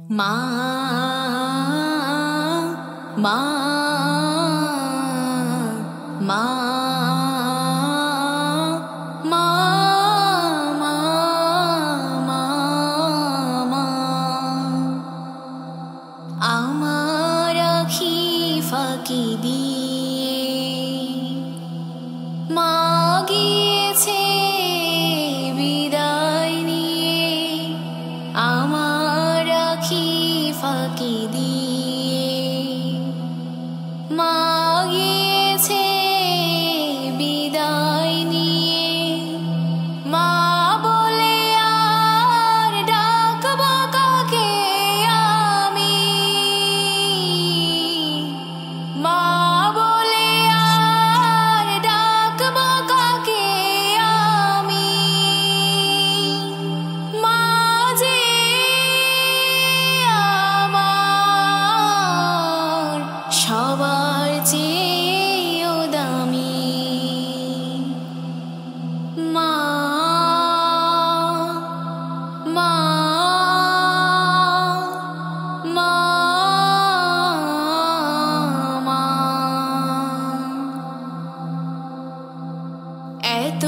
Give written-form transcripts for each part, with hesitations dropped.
মা মা মা মা মা মা আমার আখি ফাঁকি দিয়ে মা গিয়েছে বিদায় নিয়ে আমার আখি ফাঁকি দিয়ে মা গিয়েছে বিদায় নিয়ে মা বলে আর ডাকবো কাকে আমি মা বলে আর ডাকবো কাকে আমি মা যে আমার সবার চেয়েও দামি মা মা মা মা এত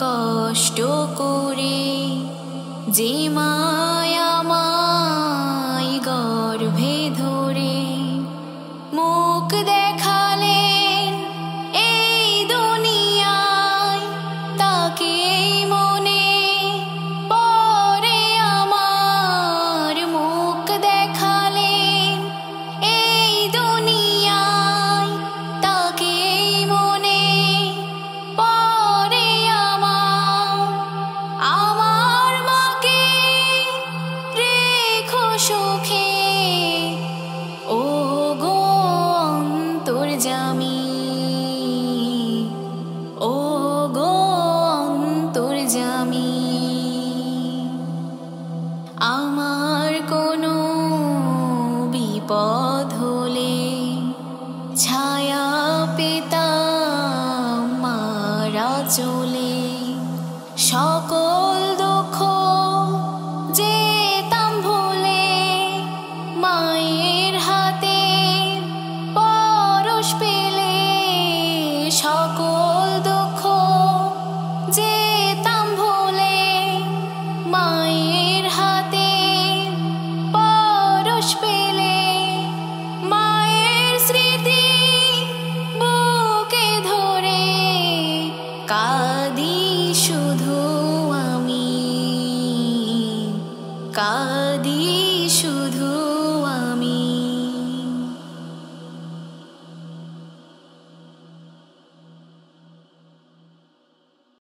কষ্ট করে যে মায়া মায় গর্ভে ধরে মুখ দেখালেন এই দুনিয়ায় তাকে মনে পড়ে আমার মুখ দেখালেন এই দুনিয়ায় তাকে মনে পড়ে আমার মাকে রেখো সুখে ও গো অন্তর্যামী ও গো অন্তর্যামী আমার কোনো বিপদ হলে ছায়া পেতাম মারা চলে সকল দুঃখ যেতাম ভুলে মায়ের হাতে পরশ পেলে সকল দুঃখ যেতাম ভুলে মায়ের হাতে পরশ পেলে মায়ের স্মৃতি বুকে ধরে কাঁদি শুধু আমি কাঁদি শুধু